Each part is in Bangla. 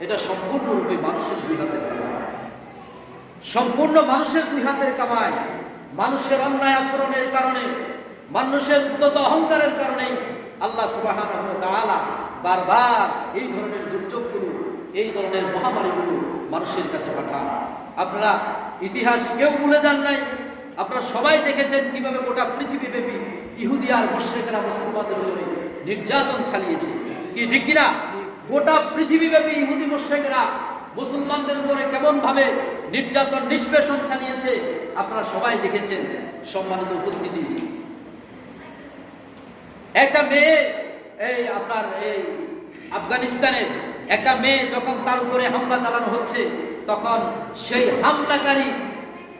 এটা সম্পূর্ণরূপে মানুষের দুই হাতের কামাই, সম্পূর্ণ মানুষের দুই হাতের কামাই। মানুষের অন্যায় আচরণের কারণে, মানুষের উদ্যত অহংকারের কারণে আল্লাহ সুবহানাহু ওয়া তাআলা বারবার এই ধরনের দুর্যোগগুলো, এই ধরনের মহামারীগুলো মানুষের কাছে পাঠান। আপনারা ইতিহাস কেউ ভুলে যান নাই। আপনারা সবাই দেখেছেন কিভাবে গোটা পৃথিবীব্যাপী ইহুদি আর মুশরিকরা মুসলমানদের উপরে নির্যাতন চালিয়েছে, কি ঠিক কিনা? গোটা পৃথিবীব্যাপী ইহুদি মুশরিকরা মুসলমানদের উপরে কেমন ভাবে নির্যাতন নিষ্পেষণ চালিয়েছে আপনারা সবাই দেখেছেন। সম্মানিত উপস্থিতি, একটা মেয়ে, এই আপনার এই আফগানিস্তানের একটা মেয়ে যখন তার উপরে হামলা চালানো হচ্ছে, তখন সেই হামলাকারী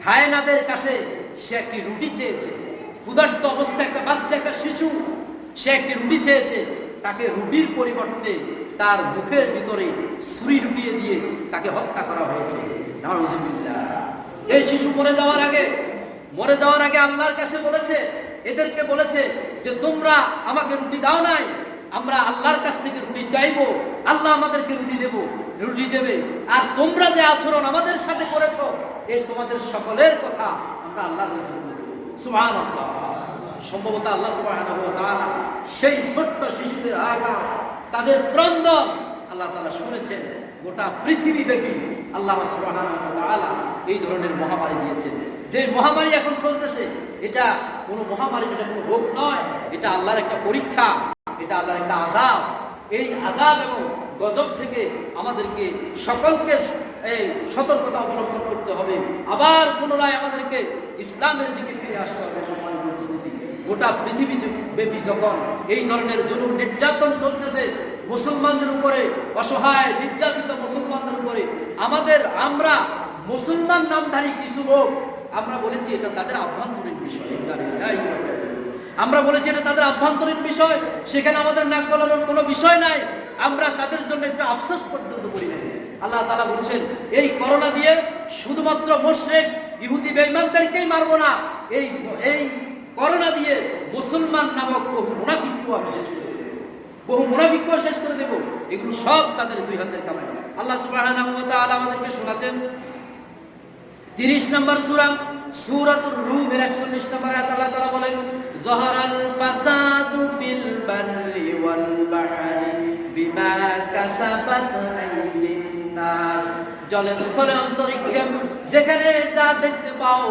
হায়নাদের কাছে সে একটি রুটি চেয়েছে। ক্ষুধার্ত অবস্থায় একটা বাচ্চা, একটা শিশু, সে একটি রুটি চেয়েছে। তাকে রুটির পরিবর্তে তার মুখের ভিতরে ছুরি ঢুকিয়ে দিয়ে তাকে হত্যা করা হয়েছে। নাউজুবিল্লাহ। এই শিশু মরে যাওয়ার আগে আল্লাহর কাছে বলেছে, এদেরকে বলেছে যে তোমরা আমাকে রুটি দাও নাই, আমরা আল্লাহর কাছ থেকে রুটি চাইবো, আল্লাহ আমাদেরকে রুটি দেবে। আর তোমরা যে আচরণ আমাদের সাথে করেছো, এই তোমাদের সকলের কথা আমরা আল্লাহর কাছে বলবো। সুবহানাল্লাহ। সম্ভবত আল্লাহ সুবহানাহু ওয়া তাআলা সেই ছোট্ট শিশুদের আঘাত, তাদের ক্রন্দন আল্লাহ তাআলা শুনেছেন। গোটা পৃথিবী ব্যাপী আল্লাহ সুবহানাহু ওয়া তাআলা এই ধরনের মহামারী দিয়েছেন। যে মহামারী এখন চলতেছে, এটা কোনো মহামারী, এটা কোনো রোগ নয়, এটা আল্লাহর একটা পরীক্ষা, এটা আল্লাহর একটা আযাব। এই আযাব এবং গজব থেকে আমাদেরকে সকলকে এই সতর্কতা অবলম্বন করতে হবে। আবার পুনরায় আমাদেরকে ইসলামের দিকে ফিরে আসতে হবে। সম্মানিত উপস্থিতি, গোটা পৃথিবী ব্যাপী যখন এই ধরনের জুলুম নির্যাতন চলতেছে মুসলমানদের উপরে, অসহায় নির্যাতিত মুসলমানদের উপরে, আমরা মুসলমান নামধারী কিছু লোক আমরা বলেছি এটা তাদের আভ্যন্তরীণ বিষয়। আমরা বলেছি এটা তাদের আভ্যন্তরীণ বিষয়, সেখানে আমাদের নাক গলানোর কোনো বিষয় নাই। আমরা তাদের জন্য একটু আফসোস পর্যন্ত করি নাই। আল্লাহ তাআলা বলছেন, এই করোনা দিয়ে শুধুমাত্র মুশরিক ইহুদি বেঈমানদেরকেই মারবো না, এই করোনা দিয়ে মুসলমান নামক বহু মুনাফিককেও আমি শেষ করে দেব, বহু মুনাফিককেও শেষ করে দেব। এগুলো সব তাদের দুই হাতের কামাই। আল্লাহ সুবহানাহু ওয়া তাআলা আমাদেরকে শোনাতেন 30 নম্বর সূরা সূরাতুর রূমের 41 নম্বর আয়াত আল্লাহ তাআলা বলেন, যাহারাল ফাসাদু ফিল বাররি ওয়াল বাহরি বিমা কাসাবাত আইদিন নাস। জলে স্থলে অন্তরিক্ষে যেখানে যা দেখতে পাও,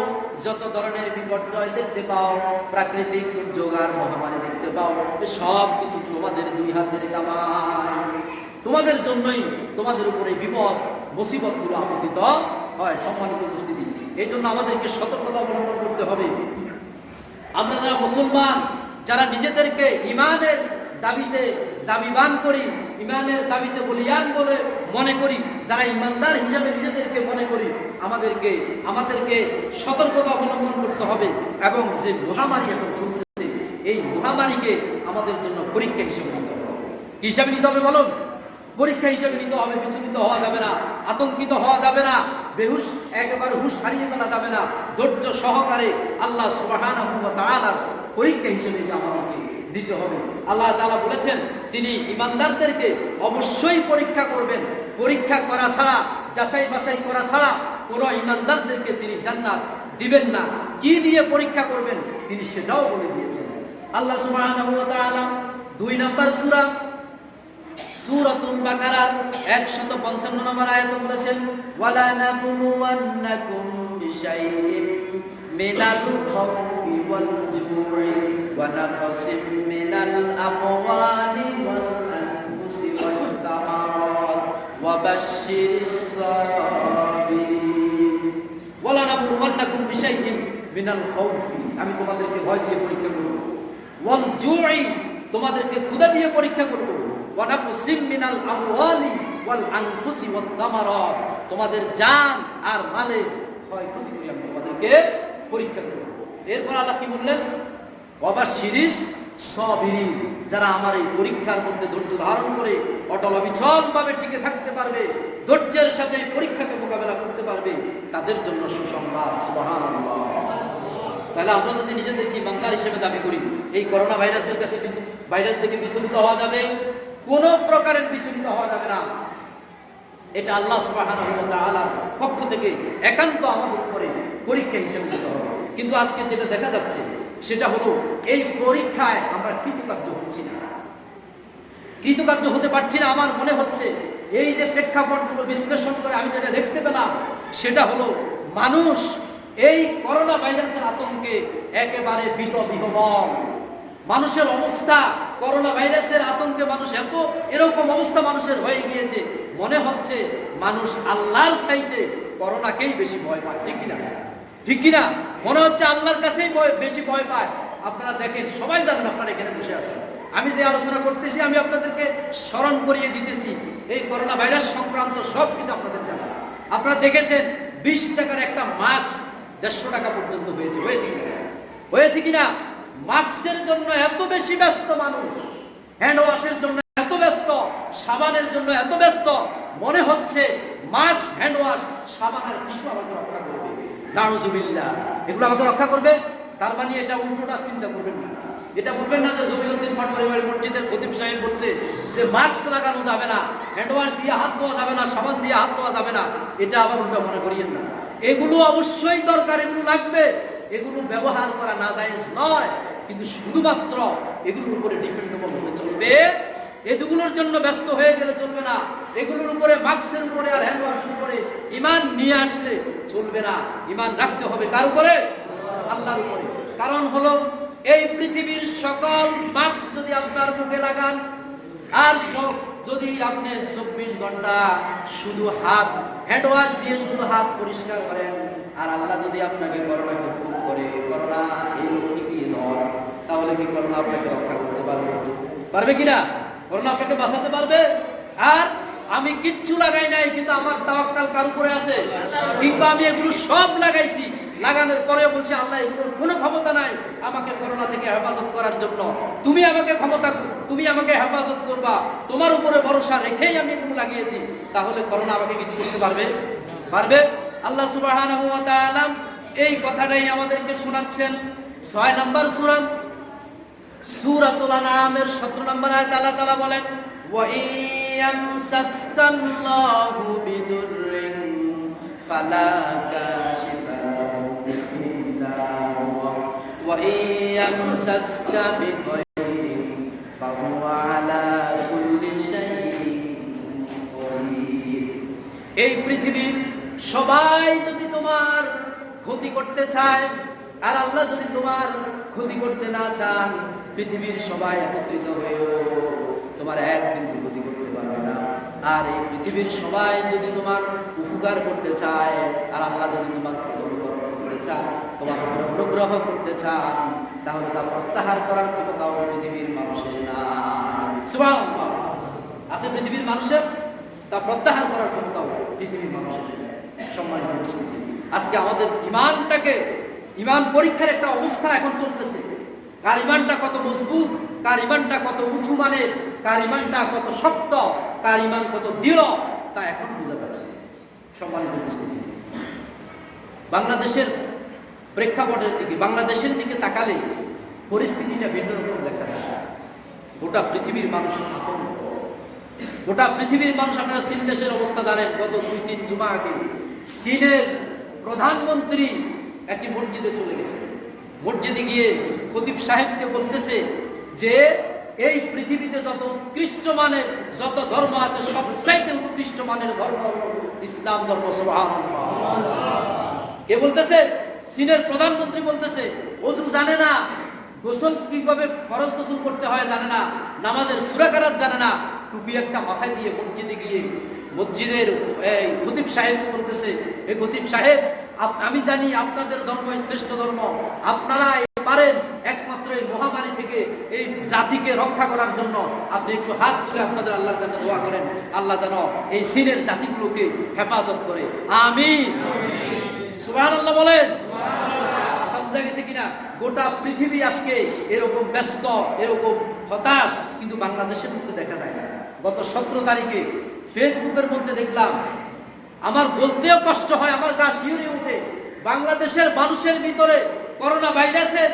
যত ধরনের বিপর্যয় দেখতে পাও, প্রাকৃতিক দুর্যোগ আর মহামারী দেখতে পাও, সব কিছু তোমাদের দুই হাতের কামাই। তোমাদের জন্যই তোমাদের উপরে বিপদ মুসিবতগুলো আপতিত হয়। সম্মানিত উপস্থিতি, এই জন্য আমাদেরকে সতর্কতা অবলম্বন করতে হবে। আমরা যারা মুসলমান, যারা নিজেদেরকে ইমানের দাবিতে দাবিবান করি, ইমানের দাবিতে বলিয়ান বলে মনে করি, যারা ইমানদার হিসাবে নিজেদেরকে মনে করি, আমাদেরকে সতর্কতা অবলম্বন করতে হবে। এবং যে মহামারী এখন চলতেছে, এই মহামারীকে আমাদের জন্য পরীক্ষা হিসেবে নিতে হবে। কি হিসাবে নিতে হবে বলুন? পরীক্ষা হিসেবে নিতে হবে। বিচলিত হওয়া যাবে না, আতঙ্কিত হওয়া যাবে না, বেহুশ একেবারে হুশ হারিয়ে ফেলা যাবে না। ধৈর্য সহকারে আল্লাহ সুবহানাহু ওয়া তাআলার পরীক্ষা হিসেবে এটা আমাদেরকে দিতে হবে। আল্লাহ তাআলা বলেছেন তিনি ইমানদারদেরকে অবশ্যই পরীক্ষা করবেন। পরীক্ষা করা ছাড়া, যাচাই বাছাই করা ছাড়া কোনো ইমানদারদেরকে তিনি জান্নাত দিবেন না। কি দিয়ে পরীক্ষা করবেন তিনি সেটাও বলে দিয়েছেন। আল্লাহ সুবহানাহু ওয়া তাআলা 2 নম্বর সূরা সূরাতুল বাকারা 155 নম্বর আয়াতে বলেছেন, ওয়ালা নাবলুওয়ান্নাকুম বিশাইইন মিনাল খাউফি ওয়াল জু'i ওয়া নাকসিম মিনাল আমওয়ালি ওয়াল আনফুসি ওয়াত তামারাত ওয়া বাশশিরিস সাবিরিন। ওয়ালা নাবলুওয়ান্নাকুম বিশাইইন মিনাল খাউফি, আমি তোমাদেরকে ভয় দিয়ে পরীক্ষা করব, ওয়াল জু'i, তোমাদেরকে ক্ষুধা দিয়ে পরীক্ষা করব, ওয়া নাকসিম মিনাল আমওয়ালি ওয়াল আনফুসি ওয়াত তামারাত, তোমাদের জান আর মালে ক্ষয়ক্ষতি করে আমি তোমাদেরকে পরীক্ষা করব। এরপর আল্লাহ কি বললেন? ওয়া বাশশিরিস সাবিরিন, যারা আমার এই পরীক্ষার মধ্যে ধৈর্য ধারণ করে অটল অবিচলভাবে টিকে থাকতে পারবে, ধৈর্যের সাথে পরীক্ষাকে মোকাবেলা করতে পারবে, তাদের জন্য সুসংবাদ। সুবহানাল্লাহ। তাহলে আমরা যদি নিজেদেরকে ইমানদার হিসেবে দাবি করি, এই করোনা ভাইরাসের কাছে ভাইরাস থেকে বিচলিত হওয়া যাবে, কোনো প্রকারের বিচলিত হওয়া যাবে না। এটা আল্লাহ সুবহানাহু ওয়া তাআলার পক্ষ থেকে একান্ত আমাদের উপরে পরীক্ষা হিসেবে নিতে হবে। কিন্তু আজকে যেটা দেখা যাচ্ছে সেটা হলো এই পরীক্ষায় আমরা কৃতকার্য হচ্ছি না, কৃতকার্য হতে পারছি না। আমার মনে হচ্ছে এই যে প্রেক্ষাপটগুলো বিশ্লেষণ করে আমি যেটা দেখতে পেলাম সেটা হলো মানুষ এই করোনা ভাইরাসের আতঙ্কে একেবারে বিহ্বল। মানুষের অবস্থা করোনা ভাইরাসের আতঙ্কে মানুষ এরকম অবস্থা মানুষের হয়ে গিয়েছে, মনে হচ্ছে মানুষ আল্লাহর চাইতে করোনাকেই বেশি ভয় পায়। ঠিক কিনা? ঠিক কিনা? মনে হচ্ছে আল্লাহর কাছেই বেশি ভয় পায়। আপনারা দেখেন, সবাই জানেন, আপনারা এখানে বসে আছেন, আমি যে আলোচনা করতেছি আমি আপনাদেরকে স্মরণ করিয়ে দিতেছি এই করোনা ভাইরাস সংক্রান্ত সব কিছু আপনাদের জানা। আপনারা দেখেছেন 20 টাকার একটা মাস্ক 150 টাকা পর্যন্ত হয়েছে কিনা? মাস্কের জন্য এত বেশি ব্যস্ত মানুষ, হ্যান্ড ওয়াশের জন্য এত ব্যস্ত, সাবানের জন্য এত ব্যস্ত, মনে হচ্ছে মাস্ক, হ্যান্ড ওয়াশ, সাবান আর কিছু আমাকে রক্ষা করবে। নাউজুবিল্লাহ, এগুলো আমাকে রক্ষা করবে। তার মানে এটা উল্টোটা চিন্তা করবেন না। এটা বলবেন না যে জমিউদ্দিন পাটোয়ারি মসজিদের খতিব সাহেব বলছে যে মাস্ক লাগানো যাবে না, হ্যান্ড ওয়াশ দিয়ে হাত ধোয়া যাবে না, সাবান দিয়ে হাত ধোয়া যাবে না। এটা আবার উল্টা মনে করিয়েন না। এগুলো অবশ্যই দরকার, এগুলো লাগবে, এগুলো ব্যবহার করা না জায়েজ নয়, কিন্তু শুধুমাত্র এগুলোর উপরে ডিপেন্ডেবল হলে চলবে, এগুলোর জন্য ব্যস্ত হয়ে গেলে চলবে না। এগুলোর উপরে, মাস্কের উপরে আর হ্যান্ড ওয়াশের উপরে ঈমান নিয়ে আসলে চলবে না। ঈমান রাখতে হবে কার উপরে? আল্লাহর উপরে। কারণ হলো এই পৃথিবীর সকল মাস্ক যদি আপনার মুখে লাগান আর সব যদি আপনি 24 ঘন্টা শুধু হাত হ্যান্ড ওয়াশ দিয়ে শুধু হাত পরিষ্কার করেন, আর আল্লাহ যদি আপনাকে করোনাকে হুকুম করে করোনা এই লোকটি কি নয়, তাহলে কি করোনা আপনাকে রক্ষা করতে পারবে কিনা? করোনা আপনাকে বাঁচাতে পারবে? আর আমি কিচ্ছু লাগাই নাই কিন্তু আমার তাওয়াক্কাল কার উপরে আছে? কিংবা আমি এগুলো সব লাগাইছি, লাগানোর পরেও বলছি আল্লাহ এগুলোর কোনো ক্ষমতা নাই আমাকে করোনা থেকে হেফাজত করার জন্য, তুমি আমাকে হেফাজত করবা, তোমার উপরে ভরসা রেখেই আমি এগুলো লাগিয়েছি, তাহলে করোনা আমাকে কিছু করতে পারবে? আল্লাহ সুবহানাহু ওয়া তাআলা এই কথাটাই আমাদেরকে শোনাচ্ছেন 6 নম্বর সূরাতুল আনআমের 17 নম্বর আয়াতে আল্লাহ তাআলা বলেন, ওয়া ইয়ামসাসকাল্লাহু বিদুররিন ফালা কাশিফা লাহু ইল্লা হুয়া ওয়া ইয়ামসাসকা বিখাইরিন ফাহুয়া আলা কুল্লি শাইইন কাদির। এই পৃথিবীর সবাই যদি তোমার ক্ষতি করতে চায় আর আল্লাহ যদি তোমার ক্ষতি করতে না চান, পৃথিবীর সবাই একত্রিত হয়েও তোমার একদিন ক্ষতি করতে পারবে না। আর এই পৃথিবীর সবাই যদি তোমার উপকার করতে চায় আর আল্লাহ যদি তোমার করতে চায়, তোমার অনুগ্রহ করতে চান, তাহলে তা প্রত্যাহার করার ক্ষমতাও পৃথিবীর মানুষের না। সুবহানাল্লাহ, আছে পৃথিবীর মানুষের, তা প্রত্যাহার করার ক্ষমতাও পৃথিবীর মানুষের। সম্মানিত উপস্থিতি, আজকে আমাদের ঈমান পরীক্ষার একটা অবস্থা এখন চলতেছে। কার ঈমানটা কত মজবুত, কার ঈমানটা কত উঁচু মানের, কার ঈমানটা কত শক্ত, কার ঈমান কত দৃঢ়, তা এখন বোঝা যাচ্ছে। সম্মানিত উপস্থিতি, বাংলাদেশের প্রেক্ষাপটের দিকে, বাংলাদেশের দিকে তাকালে পরিস্থিতিটা ভিন্ন রকম দেখা যায়। গোটা পৃথিবীর মানুষ আতঙ্ক, গোটা পৃথিবীর মানুষ। আপনারা চীন দেশের অবস্থা জানেন, গত 2-3 জুমা আগে চীনের প্রধানমন্ত্রী একটি মসজিদে চলে গেছে। মসজিদে গিয়ে খতিব সাহেবকে বলতেছে যে এই পৃথিবীতে যত উৎকৃষ্ট মানের যত ধর্ম আছে সবচাইতে উৎকৃষ্ট মানের ধর্ম ইসলাম ধর্ম। সুবহানাল্লাহ, কে বলতেছে? চীনের প্রধানমন্ত্রী বলতেছে। ওযু জানে না, গোসল কিভাবে ফরজ গোসল করতে হয় জানে না, নামাজের সূরা কারাত জানে না, টুপি একটা মাথায় দিয়ে মসজিদে গিয়ে মসজিদের এই খতিব সাহেব বলতেছে, এই খতিব সাহেব, আমি জানি আপনাদের ধর্মই শ্রেষ্ঠ ধর্ম, আপনারা পারেন একমাত্র এই মহামারী থেকে এই জাতিকে রক্ষা করার জন্য আপনি একটু হাত তুলে আপনাদের আল্লাহর কাছে দোয়া করেন, আল্লাহ যেন এই চীনের জাতিগুলোকে হেফাজত করে। আমিন, সুবহানাল্লাহ বলেন। বুঝা গেছে কিনা? গোটা পৃথিবী আজকে এরকম ব্যস্ত, এরকম হতাশ, কিন্তু বাংলাদেশের মধ্যে দেখা যায় না। গত 17 তারিখে ফেসবুকের মধ্যে দেখলাম, আমার বলতেও কষ্ট হয়, আমার গা শিউরে ওঠে, বাংলাদেশের মানুষের ভিতরে করোনা ভাইরাসের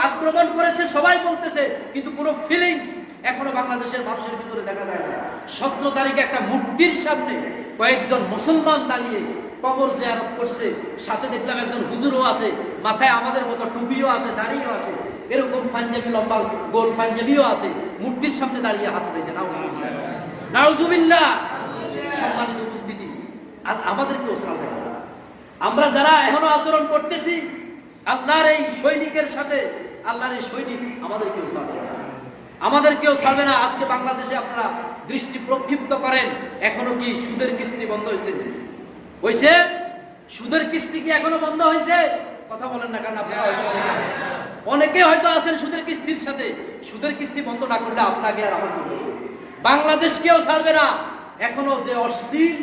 আক্রমণ করেছে সবাই বলতেছে, কিন্তু কোনো ফিলিংস এখনো বাংলাদেশের মানুষের ভিতরে দেখা যায় না। 17 তারিখে একটা মূর্তির সামনে কয়েকজন মুসলমান দাঁড়িয়ে কবর জিয়ারত করছে, সাথে দেখলাম একজন হুজুরও আছে, মাথায় আমাদের মতো টুপিও আছে, দাড়িও আছে, এরকম পাঞ্জাবি লম্বা গোল পাঞ্জাবিও আছে, মূর্তির সামনে দাঁড়িয়ে হাত উঠেছে। নাউজুবিল্লাহ। সম্মানিত উপস্থিতি, আর আমাদেরকেও ছাড়বে না। আমরা যারা এখনো আচরণ করতেছি আল্লাহর এই সৈনিকের সাথে, আল্লাহর এই সৈনিক আমাদেরকেও ছাড়বে না, আমাদেরকেও ছাড়বে না। আজকে বাংলাদেশে আপনারা দৃষ্টি প্রক্ষিপ্ত করেন, এখনো কি সুদের কিস্তি বন্ধ হয়েছে? হয়েছে? সুদের কিস্তি কি এখনো বন্ধ হয়েছে? কথা বলেন না, কারণ আপনারা অনেকে হয়তো আছেন সুদের কিস্তির সাথে। সুদের কিস্তি বন্ধ না করলে আপনাকে আর আমার বাংলাদেশ কেউ ছাড়বে না। এখনো যে অশ্লীল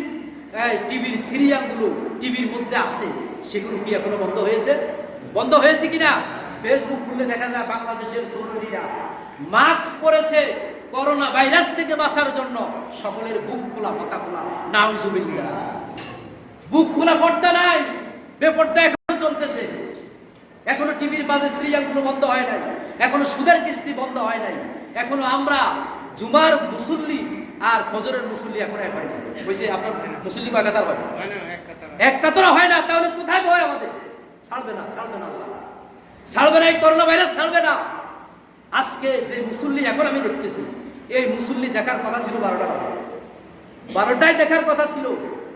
টিভির সিরিয়ালগুলো টিভির মধ্যে আছে, সেগুলো কি এখনো বন্ধ হয়েছে? বন্ধ হয়েছে কিনা? ফেসবুক খুললে দেখা যায় বাংলাদেশের তরুণীরা মাস্ক পরেছে করোনা ভাইরাস থেকে বাঁচার জন্য, সকলের বুক খোলা, মাথা খোলা। নাউজুবিল্লাহ। বুক খোলা, পর্দা নাই, বেপর্দা এখনো চলতেছে। এখনো টিভির বাজে সিরিয়ালগুলো বন্ধ হয় নাই, এখনো সুদের কিস্তি বন্ধ হয় নাই, এখনো আমরা জুমার মুসল্লি আর ফজরের মুসল্লি এখন এক হয় না। বুঝছে আপনার মুসল্লি কয় কাতার হয়? এক কাতার হয় না। তাহলে কোথায় ভয় আমাদের? ছাড়বে না, ছাড়বে না, ছাড়বে না, এই করোনা ভাইরাস ছাড়বে না। আজকে যে মুসল্লি এখন আমি দেখতেছি, এই মুসল্লি দেখার কথা ছিল 12টা বাজে, 12টায় দেখার কথা ছিল।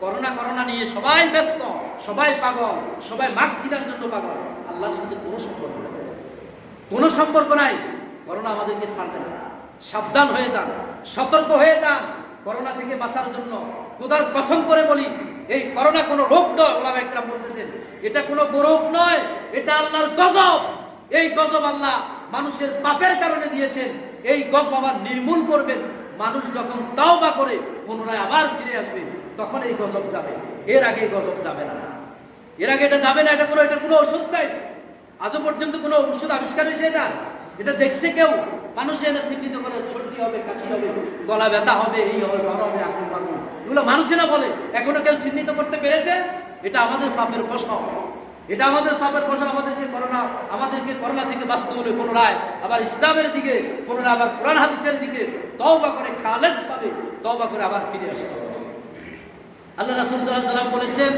করোনা করোনা নিয়ে সবাই ব্যস্ত, সবাই পাগল, সবাই মাস্ক কেনার জন্য পাগল। আল্লাহর সাথে কোনো সম্পর্ক নাই, কোনো সম্পর্ক নাই। করোনা আমাদেরকে ছাড়বে না। সাবধান হয়ে যান, সতর্ক হয়ে যান করোনা থেকে বাঁচার জন্য। খোদার কসম করে বলি, এই করোনা কোনো রোগ নয়। ওলামা একরাম বলতেছেন এটা কোনো রোগ নয়, এটা আল্লাহর গজব। এই গজব আল্লাহ মানুষের পাপের কারণে দিয়েছেন। এই গজব আবার নির্মূল করবেন। মানুষ যখন তাওবা করে পুনরায় আবার ফিরে আসবে, তখন এই গজব যাবে। এর আগে গজব যাবে না, এর আগে এটা যাবে না। এটা কোনো ওষুধ নাই, আজও পর্যন্ত কোনো ওষুধ আবিষ্কার হয়েছে? এটা দেখছে কেউ? মানুষে এটা চিহ্নিত করে, সর্দি হবে, কাশি হবে, গলা ব্যথা হবে, এই হবে, জ্বর হবে, আগুন পাবো, এগুলো মানুষেরা বলে। এখনো কেউ চিহ্নিত করতে পেরেছে? এটা আমাদের পাপের প্রশ্ন, এটা আমাদের পাপের প্রশ্ন। আমাদেরকে করোনা থেকে বাঁচতে হলে পুনরায় আবার ইসলামের দিকে, পুনরায় আবার কোরআন হাদিসের দিকে তওবা করে, খালেস ভাবে তওবা করে আবার ফিরে আসতে হবে। আল্লাহ রাসূল সাল্লাল্লাহু আলাইহি ওয়াসাল্লাম বলেছেন,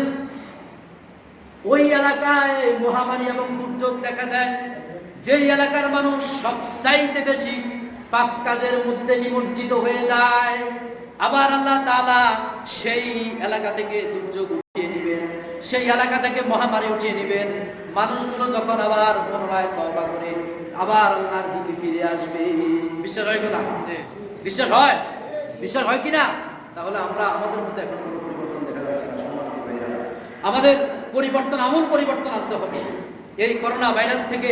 ওই এলাকায় মহামারী এবং দুর্যোগ দেখা দেয় যেই এলাকার মানুষ সবচাইতে বেশি পাপ কাজের মধ্যে নিমজ্জিত হয়ে যায়। আবার আল্লাহ তাআলা সেই এলাকা থেকে দুর্যোগ উঠিয়ে নেবেন, সেই এলাকা থেকে মহামারী উঠিয়ে নেবেন। মানুষগুলো যখন আবার পুনরায় তওবা করে আবার আল্লাহর দিকে ফিরে আসবে। বিশ্বাস হয় কথা? বিশ্বাস হয়? বিশ্বাস হয় কিনা? তাহলে আমরা আমাদের মধ্যে এখন কোনো পরিবর্তন দেখা যাচ্ছে না। আমাদের পরিবর্তন, আমূল পরিবর্তন আনতে হবে। এই করোনা ভাইরাস থেকে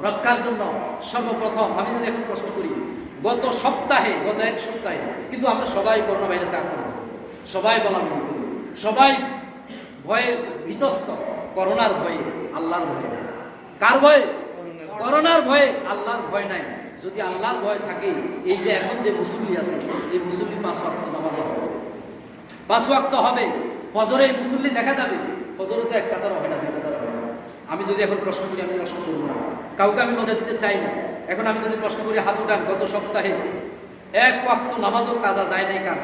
রক্ষার জন্য সর্বপ্রথম আমি যদি এখন প্রশ্ন করি, গত এক সপ্তাহে কিন্তু আমরা সবাই করোনা ভাইরাসে আক্রান্ত, সবাই বলা সবাই ভয়ে ভীতস্ত। করোনার ভয়ে, আল্লাহর ভয় নাই। কার ভয়ে? করোনার ভয়ে, আল্লাহর ভয় নাই। যদি আল্লাহর ভয় থাকে, এই যে এখন যে মুসল্লি আছে, এই মুসল্লি 5 ওয়াক্ত নামাজ হবে, 5 ওয়াক্ত হবে। ফজরে এই মুসল্লি দেখা যাবে, ফজরে তো এক কাতার হবে না, 2 কাতার হবে না। আমি যদি এখন প্রশ্ন করি, আমি প্রশ্ন করবো না, কাউকে আমি লজ্জা দিতে চাই না। এখন আমি যদি প্রশ্ন করি, হাত উঠান, গত সপ্তাহে 1 ওয়াক্ত নামাজও কাজা যায় নাই কার?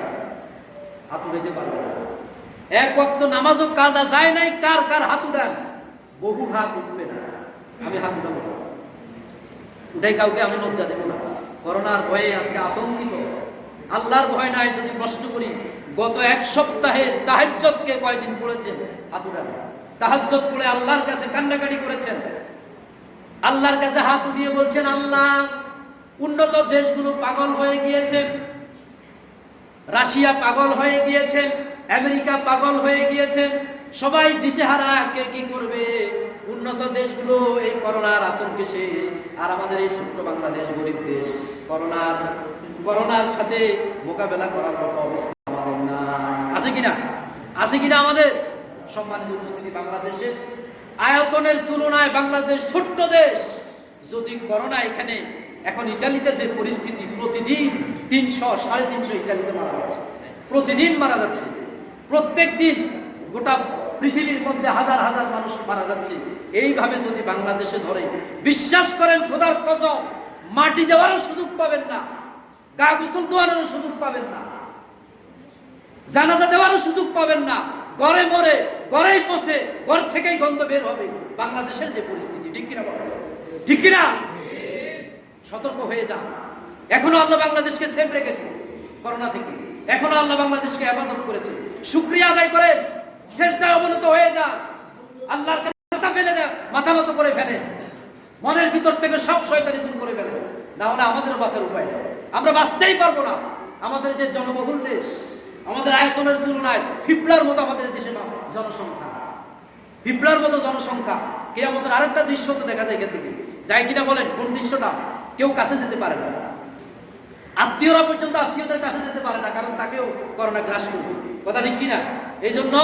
হাত উঠাইতে পারবে না। 1 ওয়াক্ত নামাজও কাজা যায় নাই কার? হাত উঠান। বহু হাত উঠবে না, আমি হাত উঠাবো না, উঠাই কাউকে আমি লজ্জা দেবো না। করোনার ভয়ে আজকে আতঙ্কিত, আল্লাহর ভয় নাই। যদি প্রশ্ন করি, গত 1 সপ্তাহে তাহাজ্জুদকে কয়দিন পড়েছেন? হাত উঠান। তাহাজ্জুদ পড়ে আল্লাহর কাছে কান্নাকাটি করেছেন, আল্লাহর কাছে হাত উঠিয়ে বলছেন, আল্লাহ, উন্নত দেশগুলো পাগল হয়ে গিয়েছে, রাশিয়া পাগল হয়ে গিয়েছে, আমেরিকা পাগল হয়ে গিয়েছে, সবাই দিশেহারা, কে কি করবে? উন্নত দেশগুলো এই করোনার আতঙ্কে শেষ, আর আমাদের এই ছোট্ট বাংলাদেশ, গরিব দেশ, করোনার সাথে মোকাবেলা করার মতো অবস্থা আমাদের না। আছে কিনা? আছে কিনা আমাদের? সম্মানিত উপস্থিতি, বাংলাদেশের আয়তনের তুলনায় বাংলাদেশ ছোট্ট দেশ। যদি করোনা এখানে, এখন ইতালিতে যে পরিস্থিতি, প্রতিদিন 300, 350 ইতালিতে মারা যাচ্ছে, প্রতিদিন মারা যাচ্ছে, প্রত্যেক দিন গোটা পৃথিবীর মধ্যে হাজার হাজার মানুষ মারা যাচ্ছে। এইভাবে যদি বাংলাদেশে ধরে, বিশ্বাস করেন খোদার কসম, মাটি দেওয়ারও সুযোগ পাবেন না, গা গোসল দেওয়ারও সুযোগ পাবেন না। জানাজা দেওয়ারও সুযোগ পাবেন না, ঘরে মরে ঘরেই পচে ঘর থেকেই গন্ধ বের হবে। বাংলাদেশের যে পরিস্থিতি, ঠিক কিনা বলেন? ঠিক কিনা? সতর্ক হয়ে যান। এখনো আল্লাহ বাংলাদেশকে সেফ রেখেছে করোনা থেকে, এখনো আল্লাহ বাংলাদেশকে হেফাজত করেছে। শুকরিয়া আদায় করেন, সেজদায় অবনত হয়ে যান, আল্লাহর কাছে মাথা ফেলে দেন, মাথা নত করে ফেলেন, মনের ভিতর থেকে সব শয়তানি দূর করে ফেলেন। না হলে আমাদের বাঁচার উপায় নেই, আমরা বাঁচতেই পারবো না। আমাদের যে জনবহুল দেশ, আমাদের আয়তনের তুলনায় ফিফলার মতো আমাদের দেশে জনসংখ্যা, ফিফলার মতো জনসংখ্যা। কিয়ামতের আরেকটা দৃশ্য তো দেখা যায় এখান থেকে, যাই কিনা বলেন? কোন দৃশ্যটা? কেউ কাছে যেতে পারে না, আত্মীয়রা পর্যন্ত আত্মীয়দের কাছে যেতে পারে না, কারণ তাকেও করোনা গ্রাস করবে। কথা ঠিক কিনা? এই জন্য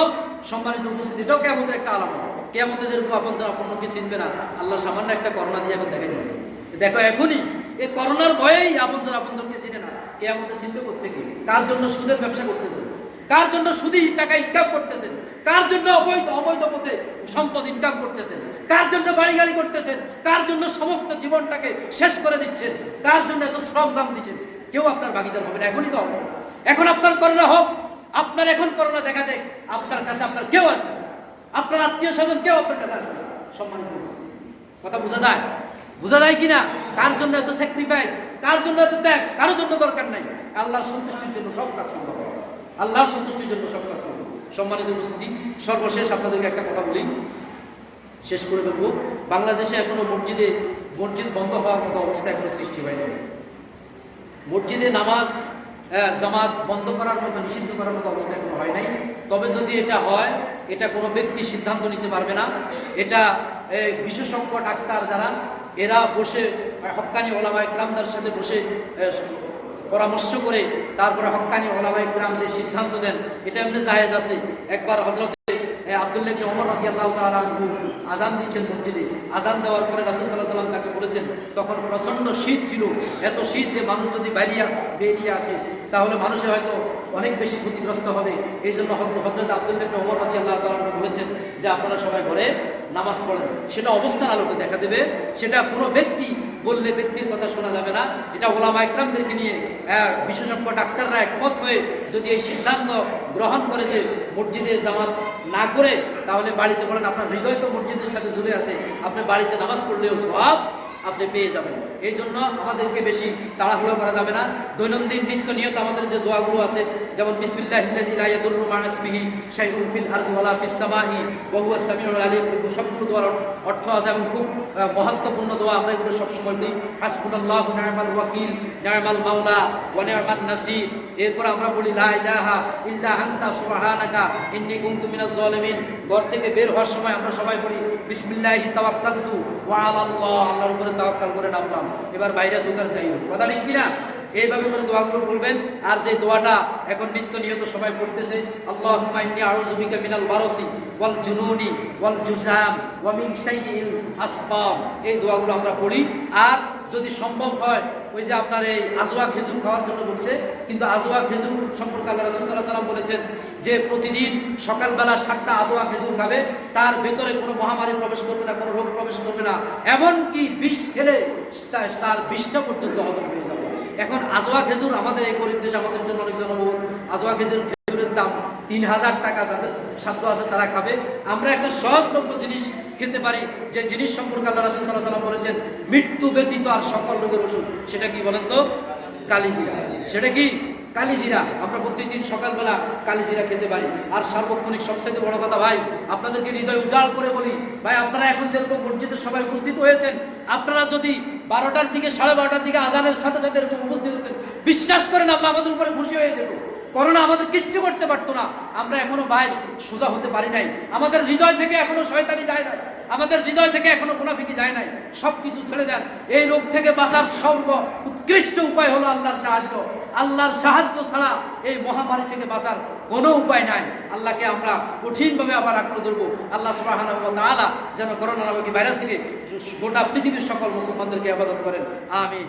সম্মানিত উপস্থিতি, এটাও কিয়ামতের একটা আলামত। কিয়ামতে যেরকম আপনজন আপনকে চিনবে না, আল্লাহ সামান্য একটা করোনা দিয়ে এখন দেখা দিয়েছে। দেখো এখনই এই করোনার ভয়েই আপনজন আপনজনকে চিনে না, কিয়ামতে চিনবে কোত্থেকে? কার জন্য সুদের ব্যবসা করতেছেন, কার জন্য সুদি টাকা ইনকাম করতেছেন, কার জন্য অবৈধ পথে সম্পদ ইনকাম করতেছেন, কার জন্য বাড়ি গাড়ি করতেছেন, কার জন্য সমস্ত জীবনটাকে শেষ করে দিচ্ছেন, কার জন্য এত শ্রম দাম দিচ্ছেন? কেউ আপনার ভাগিদার হবে না। এখনই তো হবে, এখন আপনার করোনা হোক, আপনার এখন করোনা দেখা দেখ, আপনার কাছে আপনার কেউ আসবে, আপনার আত্মীয় স্বজন কেউ আপনার কাছে আসবে। সম্মানিত উপস্থিতি, কথা বোঝা যায়? বোঝা যায় কিনা? কার জন্য এত স্যাক্রিফাইস, কার জন্য এত ত্যাগ? কারোর জন্য দরকার নাই, আল্লাহর সন্তুষ্টির জন্য সব কাজ করতে হবে, আল্লাহর সন্তুষ্টির জন্য সব কাজ করতে হবে। সম্মানিত উপস্থিতি, সর্বশেষ আপনাদেরকে একটা কথা বলি, শেষ করে দেবো। বাংলাদেশে এখনো মসজিদ বন্ধ হওয়ার মতো অবস্থা এখনো সৃষ্টি হয়নি। মসজিদে নামাজ জামাত বন্ধ করার মতো, নিষিদ্ধ করার মতো অবস্থা এখনো হয় নাই। তবে যদি এটা হয়, এটা কোনো ব্যক্তি সিদ্ধান্ত নিতে পারবে না। এটা বিশেষজ্ঞ ডাক্তার যারা, এরা বসে হক্কানি ওলামায়ে কেরামদের সাথে বসে পরামর্শ করে তারপরে হক্কানি ওলামায়ে কেরাম যে সিদ্ধান্ত দেন, এটা এমনি জায়েজ আছে। একবার হযরত আব্দুল্লাহ ইবনে ওমর রাদিয়াল্লাহু তাআলা আনহু আযান দিচ্ছেন মসজিদে, আযান দেওয়ার পরে রাসূল সাল্লাল্লাহু আলাইহি ওয়াসাল্লাম তাকে বলেছেন, তখন প্রচন্ড শীত ছিল, এত শীত যে মানুষ যদি বেরিয়ে আসে তাহলে মানুষের হয়তো অনেক বেশি ক্ষতিগ্রস্ত হবে। এই জন্য হযরত আব্দুল্লাহ ইবনে ওমর রাদিয়াল্লাহু তাআলা বলেছেন যে আপনারা সবাই ঘরে নামাজ পড়েন। সেটা অবস্থার আলোকে দেখা দেবে, সেটা কোনো ব্যক্তি বললে ব্যক্তির কথা শোনা যাবে না। এটা ওলামায়ে কেরামদেরকে নিয়ে বিশেষজ্ঞ ডাক্তাররা একমত হয়ে যদি এই সিদ্ধান্ত গ্রহণ করে যে মসজিদে জামাত না করে তাহলে বাড়িতে পড়েন, আপনার হৃদয় তো মসজিদের সাথে জুড়ে আছে, আপনি বাড়িতে নামাজ পড়লেও সওয়াব আপনি পেয়ে যাবেন। এই জন্য আমাদেরকে বেশি তাড়াহুড়ো করা যাবে না। দৈনন্দিন নিত্য নিয়ত আমাদের যে দোয়াগুলো আছে, যেমন বিসমিল্লাহিল্লাযী লা ইয়াদুররু মা ইসমিহি শাইউন ফিল আরদি ওয়ালা ফিস সামাই ওয়া হুয়াস সামিউল আলিম, সবগুলো দোয়ার অর্থ আছে এবং খুব মহত্বপূর্ণ দোয়া। আমরা এগুলো সবসময় বলি, হাসবুনাল্লাহু ওয়া নি'মাল ওয়াকিল নি'মাল মাওলা ওয়া নি'মান নাসির। এরপর আমরা বলি লা ইলাহা ইল্লা আনতা সুবহানাকা ইন্নী কুনতু মিনাজ জালিমিন। ঘর থেকে বের হওয়ার সময় আমরা সবাই বলি বিসমিল্লাহি তাওয়াক্কালতু ওয়া আলাল্লাহ, আল্লাহর উপরে তাওয়াক্কাল করে নামলাম, এবার বাইরে সুগার চাই। কথা ঠিক কিনা? এইভাবে করে দোয়াগুলো বলবেন। আর যে দোয়াটা এখন নিত্য নিয়ত সবাই পড়তেছে, আল্লাহুম্মা ইন্নী আউযু বিকা মিনাল বারসি ওয়াল জুনুনি ওয়াল জুযাম ওয়া মিন সাইয়্যিল আসকাম, এই দোয়াগুলো আমরা পড়ি। আর যদি সম্ভব হয়, ওই যে আপনার এই আজওয়া খেজুর খাওয়ার জন্য বলছে, কিন্তু আজওয়া খেজুর সম্পর্কে আল্লাহ রাসূল সাল্লাল্লাহু আলাইহি ওয়াসাল্লাম বলেছেন যে প্রতিদিন সকালবেলা 7টা আজওয়া খেজুর খাবে, তার ভেতরে কোনো মহামারী প্রবেশ করবে না, কোনো রোগ প্রবেশ করবে না, এমনকি বিষ খেলে তার বিষটা পর্যন্ত হজম হয়ে যাবে। এখন আজওয়া খেজুর আমাদের এই গরিব দেশ, আমাদের জন্য অনেক জনবহুল, আজওয়া খেজুরের দাম 3000 টাকা, যাদের সাধ্য আছে তারা খাবে। আমরা একটা সহজলভ্য জিনিস খেতে পারি, যে জিনিস সম্পর্কে আল্লাহ রাসূল সাল্লাল্লাহু আলাইহি ওয়াসাল্লাম বলেছেন মৃত্যু ব্যতীত আর সকল রোগের ওষুধ, সেটা কি বলেন তো? কালিজিরা। সেটা কি? কালিজিরা। আমরা প্রত্যেকদিন সকালবেলা কালিজিরা খেতে পারি। আর সার্বক্ষণিক সবচেয়ে বড় কথা ভাই, আপনাদেরকে হৃদয় উজাড় করে বলি, ভাই আপনারা এখন যেরকম মসজিদে সবাই উপস্থিত হয়েছেন, আপনারা যদি 12টার দিকে 12:30টার দিকে আজানের সাথে সাথে এরকম উপস্থিত হতেন, বিশ্বাস করেন আল্লাহ আমাদের উপরে খুশি হয়ে যেত। করোনা আমাদের কিচ্ছু করতে পারতো না। আমরা এখনো ভাই সোজা হতে পারি নাই, আমাদের হৃদয় থেকে এখনো শয়তানি যায় না, আমাদের হৃদয় থেকে এখনো মুনাফিকি যায় নাই। সবকিছু ছেড়ে দেন। এই রোগ থেকে বাঁচার সর্ব উৎকৃষ্ট উপায় হলো আল্লাহর সাহায্য। আল্লাহর সাহায্য ছাড়া এই মহামারী থেকে বাঁচার কোনো উপায় নাই। আল্লাহকে আমরা কঠিনভাবে আবার আঁকড়ে ধরবো। আল্লাহ সুবহানাহু ওয়া তাআলা যেন করোনা নামক ভাইরাস থেকে গোটা পৃথিবীর সকল মুসলমানদেরকে হেফাজত করেন। আমিন।